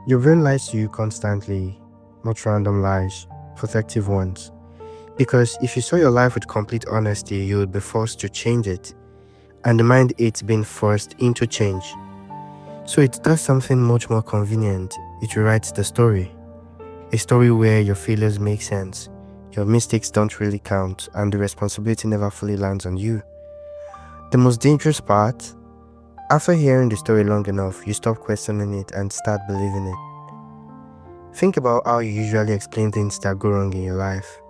Your brain lies to you constantly, not random lies, protective ones. Because if you saw your life with complete honesty, you would be forced to change it. And the mind hates being forced into change. So it does something much more convenient. It rewrites the story. A story where your failures make sense, your mistakes don't really count, and the responsibility never fully lands on you. The most dangerous part? After hearing the story long enough, you stop questioning it and start believing it. Think about how you usually explain things that go wrong in your life.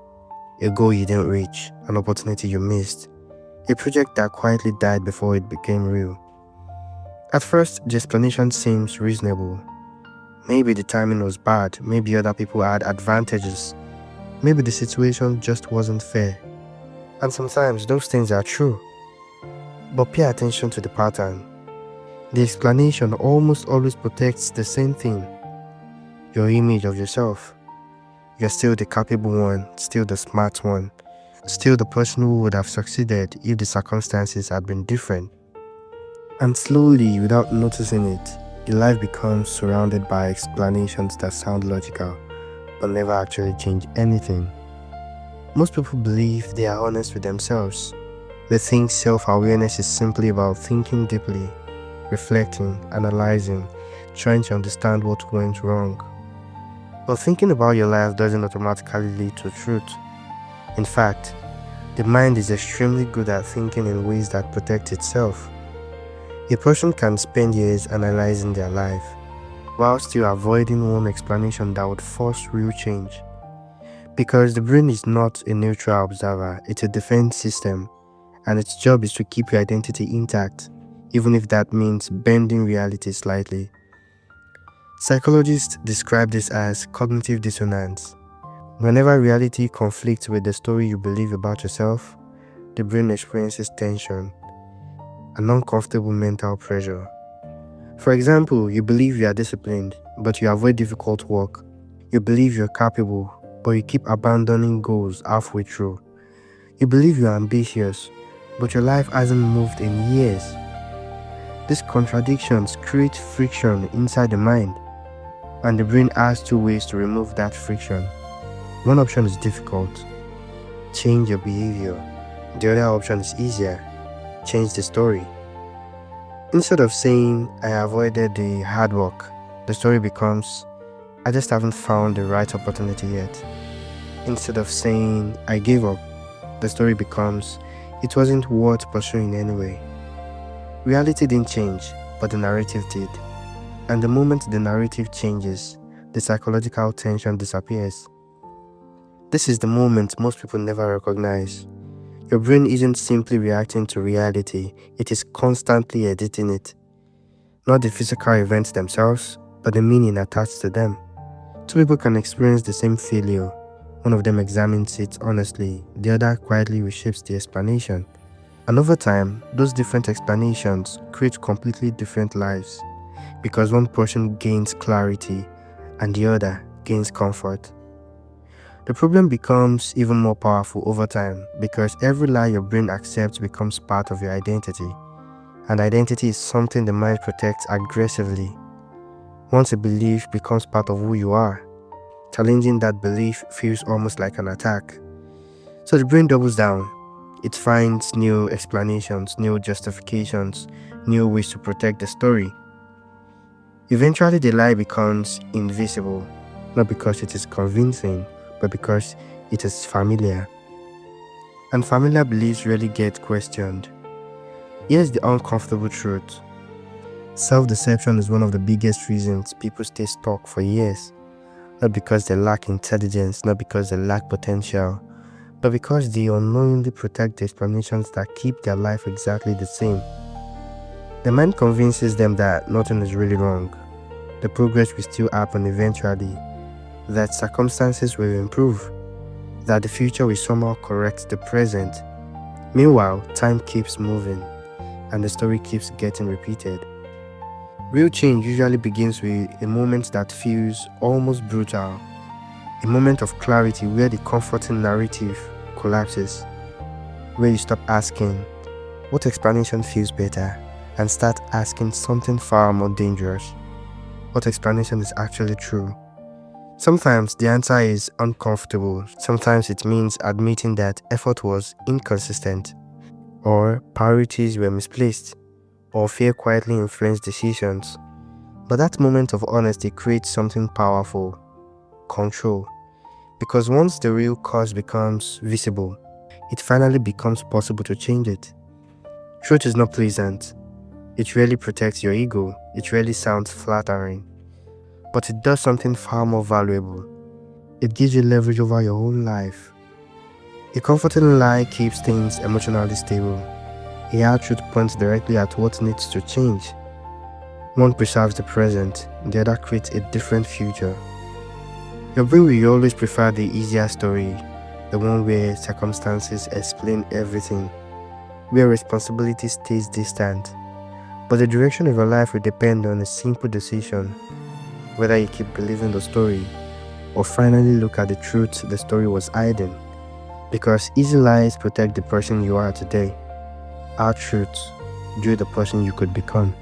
A goal you didn't reach, an opportunity you missed, a project that quietly died before it became real. At first, the explanation seems reasonable. Maybe the timing was bad, maybe other people had advantages, maybe the situation just wasn't fair. And sometimes those things are true. But pay attention to the pattern. The explanation almost always protects the same thing: your image of yourself. You're still the capable one, still the smart one, still the person who would have succeeded if the circumstances had been different. And slowly, without noticing it, your life becomes surrounded by explanations that sound logical, but never actually change anything. Most people believe they are honest with themselves. They think self-awareness is simply about thinking deeply, reflecting, analyzing, trying to understand what went wrong. But thinking about your life doesn't automatically lead to truth. In fact, the mind is extremely good at thinking in ways that protect itself. A person can spend years analyzing their life, while still avoiding one explanation that would force real change. Because the brain is not a neutral observer, it's a defense system, and its job is to keep your identity intact, even if that means bending reality slightly. Psychologists describe this as cognitive dissonance. Whenever reality conflicts with the story you believe about yourself, the brain experiences tension, an uncomfortable mental pressure. For example, you believe you are disciplined, but you avoid difficult work. You believe you're capable, but you keep abandoning goals halfway through. You believe you're ambitious, but your life hasn't moved in years. These contradictions create friction inside the mind, and the brain has two ways to remove that friction. One option is difficult: change your behavior. The other option is easier: change the story. Instead of saying, I avoided the hard work, the story becomes, I just haven't found the right opportunity yet. Instead of saying, I gave up, the story becomes, it wasn't worth pursuing anyway. Reality didn't change, but the narrative did. And the moment the narrative changes, the psychological tension disappears. This is the moment most people never recognize. Your brain isn't simply reacting to reality, it is constantly editing it. Not the physical events themselves, but the meaning attached to them. Two people can experience the same failure. One of them examines it honestly, the other quietly reshapes the explanation. And over time, those different explanations create completely different lives, because one person gains clarity and the other gains comfort. The problem becomes even more powerful over time because every lie your brain accepts becomes part of your identity, and identity is something the mind protects aggressively. Once a belief becomes part of who you are, challenging that belief feels almost like an attack. So the brain doubles down. It finds new explanations, new justifications, new ways to protect the story. Eventually the lie becomes invisible, not because it is convincing, but because it is familiar. And familiar beliefs rarely get questioned. Here's the uncomfortable truth. Self-deception is one of the biggest reasons people stay stuck for years. Not because they lack intelligence, not because they lack potential, but because they unknowingly protect the explanations that keep their life exactly the same. The mind convinces them that nothing is really wrong, the progress will still happen eventually, that circumstances will improve, that the future will somehow correct the present. Meanwhile, time keeps moving, and the story keeps getting repeated. Real change usually begins with a moment that feels almost brutal, a moment of clarity where the comforting narrative collapses, where you stop asking, what explanation feels better, and start asking something far more dangerous. what explanation is actually true. Sometimes the answer is uncomfortable. Sometimes it means admitting that effort was inconsistent, or priorities were misplaced, or fear quietly influenced decisions. But that moment of honesty creates something powerful: control. Because once the real cause becomes visible, it finally becomes possible to change it. Truth is not pleasant. It rarely protects your ego. It rarely sounds flattering. But it does something far more valuable. It gives you leverage over your own life. A comforting lie keeps things emotionally stable. A hard truth points directly at what needs to change. One preserves the present, the other creates a different future. Your brain will always prefer the easier story, the one where circumstances explain everything, where responsibility stays distant. But the direction of your life will depend on a simple decision: whether you keep believing the story or finally look at the truth the story was hiding. Because easy lies protect the person you are today. Hard truths build the person you could become.